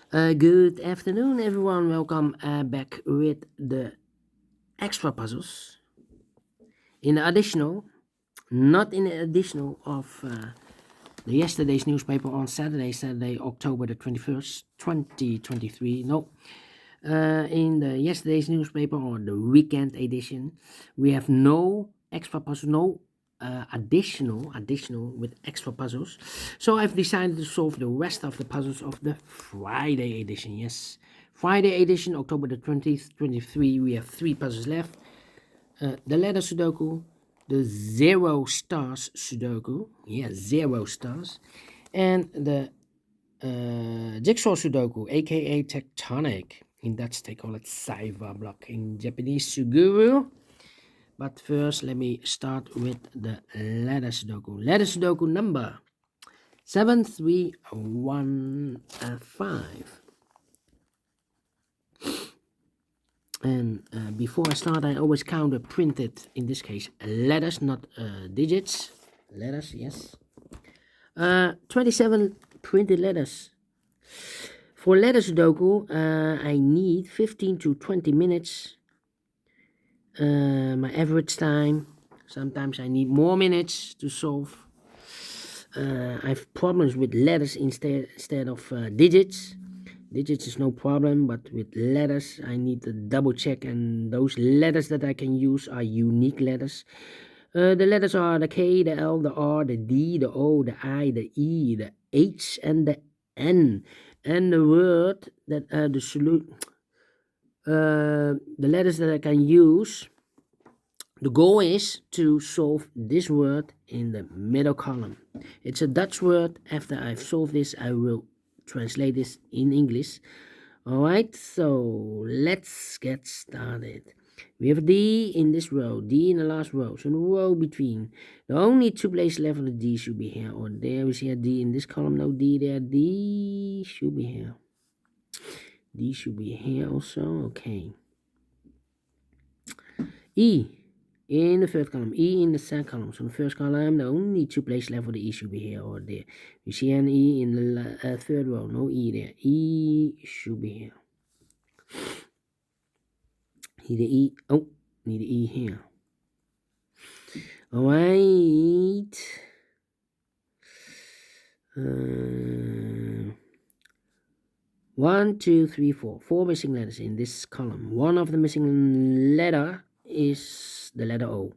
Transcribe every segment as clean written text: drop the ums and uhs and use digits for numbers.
Good afternoon, everyone. Welcome back with the extra puzzles. In the additional, not in the additional of the yesterday's newspaper on Saturday, October the 21st, 2023. No, in the yesterday's newspaper or the weekend edition, we have no extra puzzle, no additional with extra puzzles. So I've decided to solve the rest of the puzzles of the Friday edition. Yes, Friday edition, October the 20th, 23. We have three puzzles left. The letter Sudoku, the 0 stars Sudoku. Yeah, 0 stars. And the jigsaw Sudoku, aka tectonic. In Dutch, they call it Saiva block. In Japanese, Suguru. But first, let me start with the letter Sudoku. Letter Sudoku number 73115. And before I start, I always count the printed, in this case, letters, not digits. Letters, yes. 27 printed letters. For letter Sudoku, I need 15 to 20 minutes. My average time. Sometimes I need more minutes to solve. I have problems with letters instead of digits. Digits is no problem, but with letters I need to double check, and those letters that I can use are unique letters. The letters are the K, the L, the R, the D, the O, the I, the E, the H, and the N. And the word that the letters that I can use. The goal is to solve this word in the middle column. It's a Dutch word. After I've solved this, I will translate this in English. Alright, so let's get started. We have D in this row, D in the last row. So the row between, the only two places left of the D should be here or there. We see a D in this column, no D there. D should be here. D should be here also, okay. E in the third column, E in the second column. So in the first column, the only two places left for the E should be here or there. You see an E in the third row, no E there. E should be here. Need the E, oh, need the E here. Alright. 1, 2, 3, 4. 4 missing letters in this column. One of the missing letter is the letter O.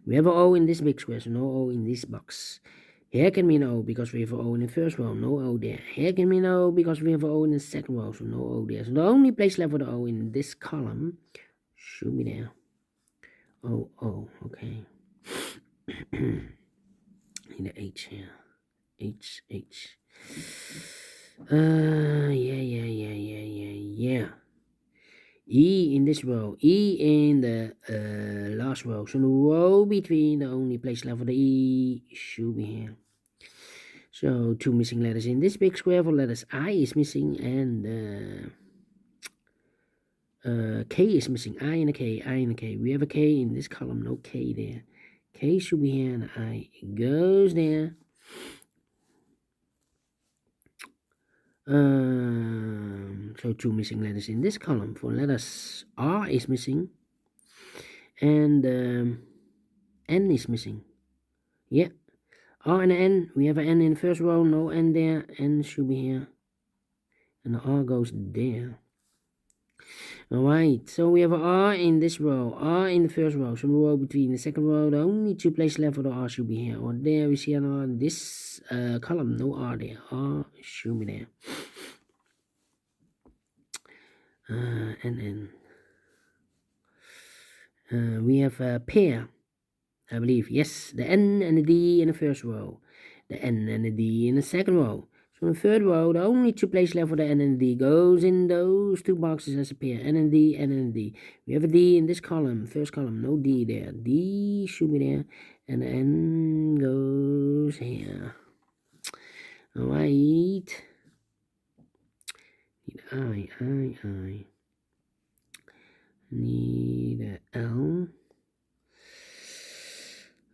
We have an O in this big square, so no O in this box. Here can be an O because we have an O in the first row, no O there. Here can be an O because we have an O in the second row, so no O there. So the only place left for the O in this column should be there. O, O, okay. Need the H here. H, H. Yeah. E in this row, E in the last row. So the row between, the only place left for the E should be here. So two missing letters in this big square. For letters I is missing and K is missing. I and a K, I and a K. We have a K in this column, no K there. K should be here and I goes there. So two missing letters in this column. For letters R is missing and N is missing. Yeah, R and N. We have an N in the first row, no N there. N should be here and the R goes there. Alright, so we have an R in this row, R in the first row, so the row between the second row, the only two places left for the R should be here or there. We see an R in this column, no R there, R should be there. And we have a pair, I believe. Yes, the N and the D in the first row, the N and the D in the second row. So in the third row, the only two places left for the N and the D goes in those two boxes as a pair. N and D, N and D. We have a D in this column, first column, no D there. D should be there, and the N goes here. Alright. Need I. Need a L.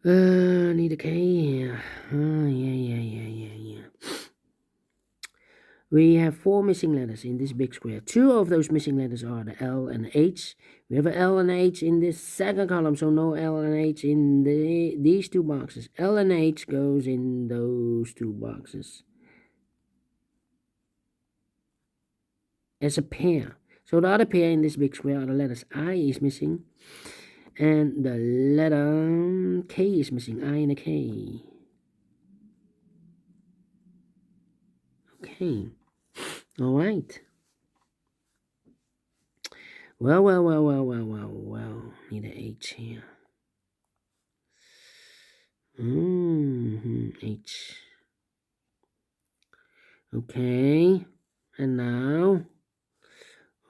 Need a K here. Yeah. We have 4 missing letters in this big square. 2 of those missing letters are the L and H. We have an L and H in this second column, so no L and H in these 2 boxes. L and H goes in those 2 boxes as a pair. So the other pair in this big square are the letters I is missing, and the letter K is missing. I and a K. Okay. All right. Well. Need an H here. H. Okay. And now,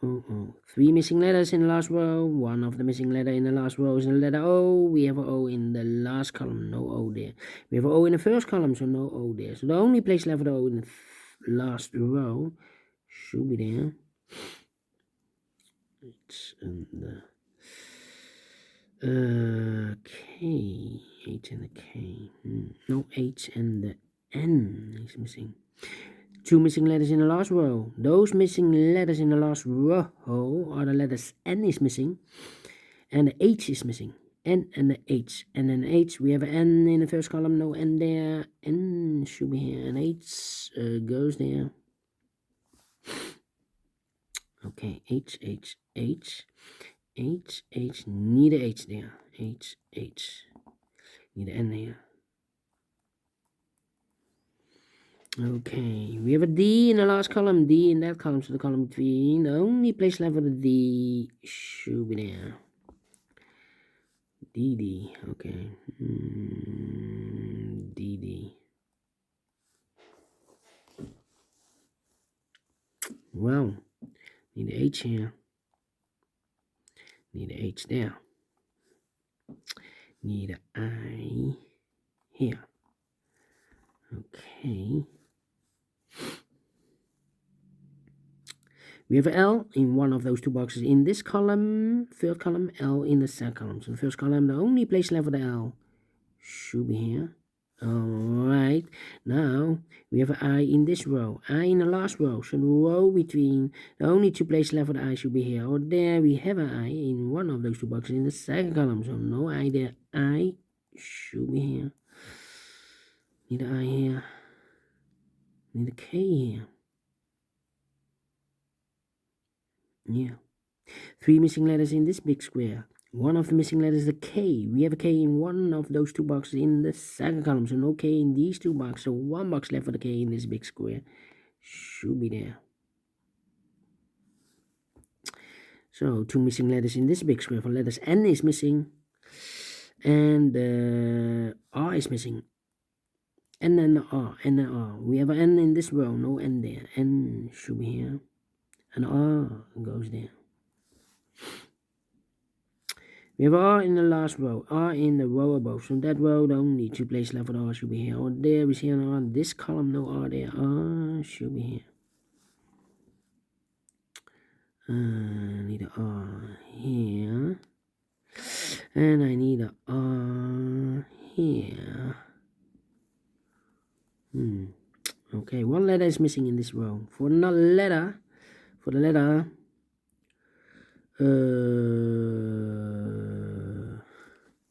3 missing letters in the last row. One of the missing letter in the last row is the letter O. We have an O in the last column. No O there. We have an O in the first column, so no O there. So the only place left for the O in the last row should be there. It's in the K. H and the K. No H and the N is missing. 2 missing letters in the last row. Those missing letters in the last row are the letters N is missing and the H is missing. N and the H. And then H, we have an N in the first column, no N there. N should be here, and H goes there. Okay, H, need a H there. H, need an N there. Okay, we have a D in the last column, D in that column, so the column between. The only place left for the D should be there. DD, okay. DD. Well, need an H here. Need an H there. Need an I here. Okay. We have an L in one of those 2 boxes in this column, third column, L in the second column. So the first column, the only place left for the L should be here. Alright, now we have an I in this row, I in the last row. So the row between, the only 2 places left for the I should be here. Or there we have an I in one of those 2 boxes in the second column. So no I there, I should be here. Need an I here. Need a K here. Yeah. 3 missing letters in this big square. One of the missing letters is a K. We have a K in one of those 2 boxes in the second column. So no K in these 2 boxes. So 1 box left for the K in this big square. Should be there. So 2 missing letters in this big square. For letters N is missing. And R is missing. N and the R. N and R. We have an N in this row. No N there. N should be here. And R goes there. We have R in the last row, R in the row above. So that row, the only 2 places left for the R should be here. Or there we see an R. This column, no R there. R should be here. Need an R here. And I need an R here. Okay, 1 letter is missing in this row. For the letter,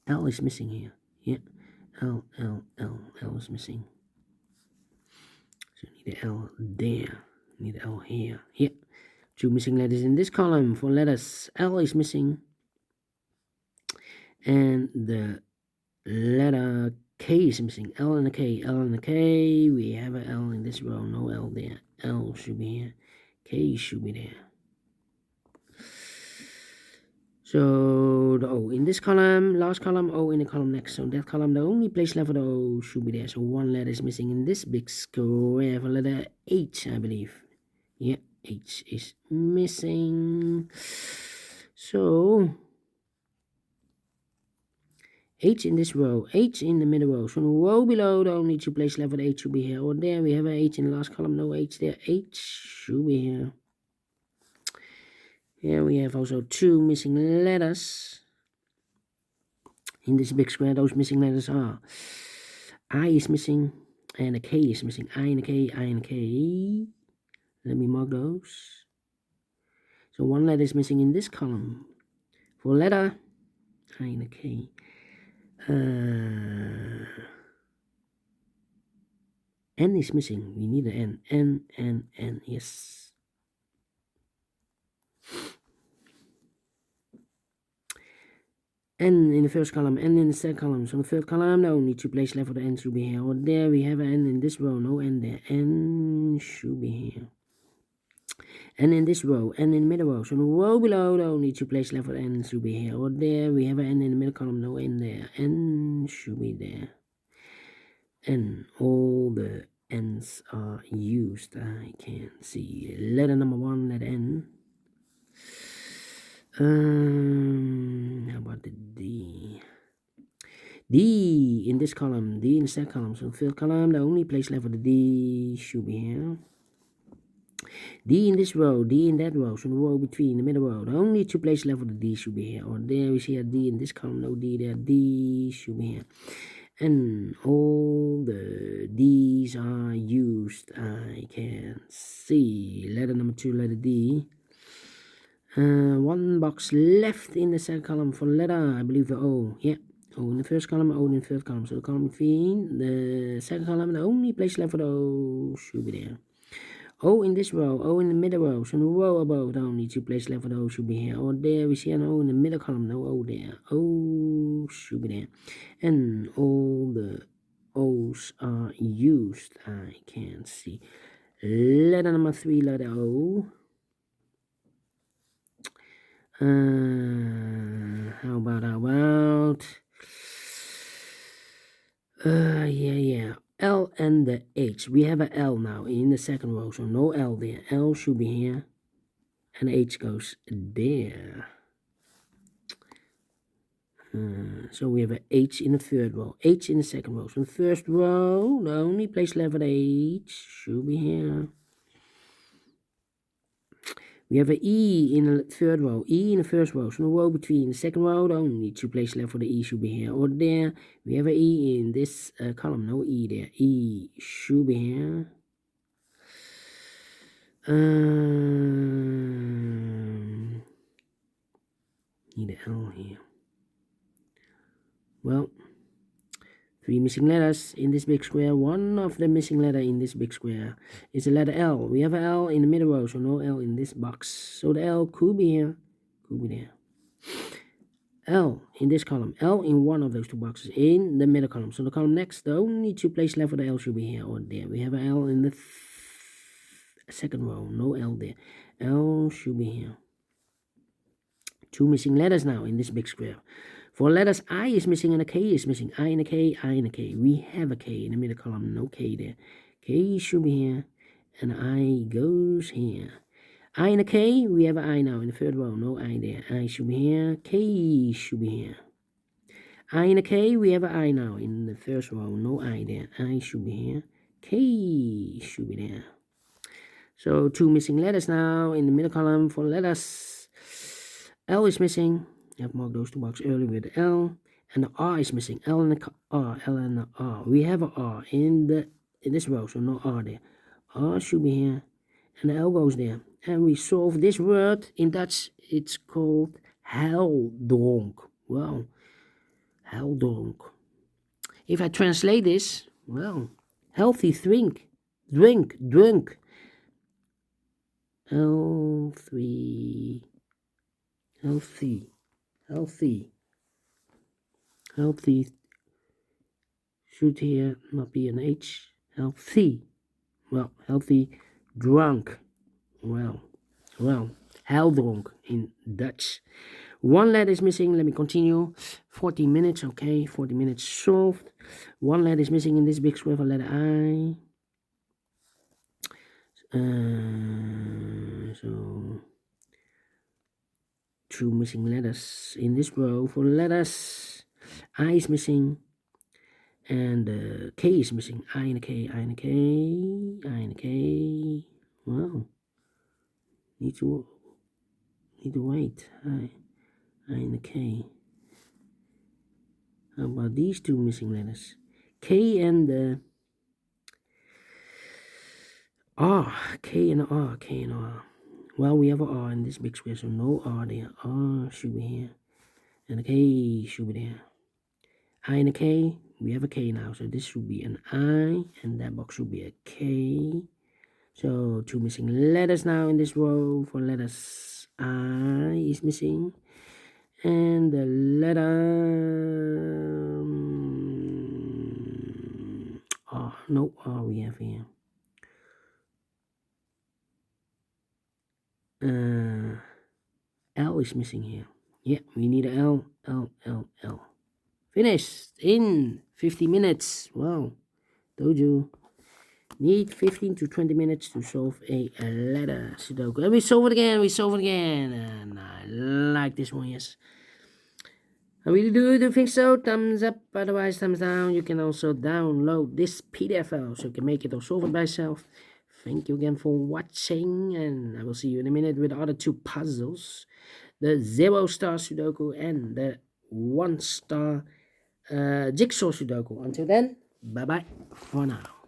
L is missing here. Yeah, L is missing. So need an L there. Need an L here. Yeah, 2 missing letters in this column. For letters, L is missing. And the letter K is missing. L and a K. We have an L in this row. No L there. L should be here. K should be there. So the O in this column, last column, O in the column next. So that column, the only place left for the O should be there. So 1 letter is missing in this big square for letter H, I believe. Yeah, H is missing. So H in this row, H in the middle row. So the row below, the only 2 places left for the H should be here. Or there we have an H in the last column, no H there. H should be here. Here we have also 2 missing letters in this big square. Those missing letters are I is missing and a K is missing. I and a K, I and a K. Let me mark those. So one letter is missing in this column. For letter I and a K. N is missing. We need an N. N. Yes. N in the first column, N in the second column. So the third column, no need to place left for the N should be here. Or there we have an N in this row, no N there. N should be here. N in this row, N in the middle row. So the row below, no need to place left for the N should be here. Or there we have an N in the middle column, no N there. N should be there. N, all the N's are used. I can't see. Letter number 1, letter N. How about the D? D in this column, D in the second column. So third column, the only place left for the D should be here. D in this row, D in that row. So the row between the middle row, the only two places left for the D should be here. Or there we see a D in this column, no D there. D should be here. And all the D's are used. I can see. Letter number 2, letter D. One box left in the second column for letter, I believe the O. Yeah, O in the first column, O in the third column. So the column between the second column, the only place left for the O should be there. O in this row, O in the middle row. So the row above, the only two places left for the O should be here. Or there we see an O in the middle column, no O there. O should be there. And all the O's are used. I can't see. Letter number 3, letter O. How about yeah, L and the H. We have a L now in the second row, so no L there. L should be here, and H goes there. So we have a H in the third row, H in the second row. So the first row, the only place left for H should be here. We have an E in the third row, E in the first row. So the row between the second row, the only two places left for the E should be here. Or there, we have an E in this column, no E there. E should be here. Need an L here. Well, 3 missing letters in this big square. One of the missing letter in this big square is the letter L. We have an L in the middle row, so no L in this box. So the L could be here, could be there. L in this column, L in one of those two boxes in the middle column. So the column next, the only two places left for the L should be here or there. We have an L in the second row, no L there. L should be here. 2 missing letters now in this big square. For letters, I is missing and a K is missing. I and a K, I and a K. We have a K in the middle column, no K there. K should be here, and I goes here. I and a K, we have an I now in the third row, no I there. I should be here, K should be here. I and a K, we have an I now in the first row, no I there. I should be here, K should be there. So 2 missing letters now in the middle column for letters. L is missing. I've marked those two boxes earlier with the L, and the R is missing. L and the R, L and the R. We have an R in this row, so no R there. R should be here, and the L goes there. And we solve this word in Dutch. It's called heldronk. Well, heldronk. If I translate this, well, healthy drink. L3, healthy should here not be an H. Healthy, well, healthy drunk. Well, heldronk in Dutch. 1 letter is missing. Let me continue. 40 minutes, okay, 40 minutes solved. 1 letter is missing in this big square for letter I. So 2 missing letters in this row for letters. I is missing, and K is missing. I and a K, I and a K, I and a K. Wow, need to wait. I and a K. How about these 2 missing letters? K and R, K and R, K and R. Well, we have a R in this big square, so no R there. R should be here. And a K should be there. I and a K, we have a K now, so this should be an I, and that box should be a K. So 2 missing letters now in this row. For letters, I is missing. And the letter R, no R we have here. L is missing here. Yeah, we need a L, L, L, L. Finished in 50 minutes. Wow, told you. Need 15 to 20 minutes to solve a letter Sudoku. And we solve it again, And I like this one, yes. I really do think so. Thumbs up, otherwise thumbs down. You can also download this PDF file so you can make it or solve it by yourself. Thank you again for watching, and I will see you in a minute with the other 2 puzzles. The 0-star Sudoku and the 1-star Jigsaw Sudoku. Until then, bye-bye for now.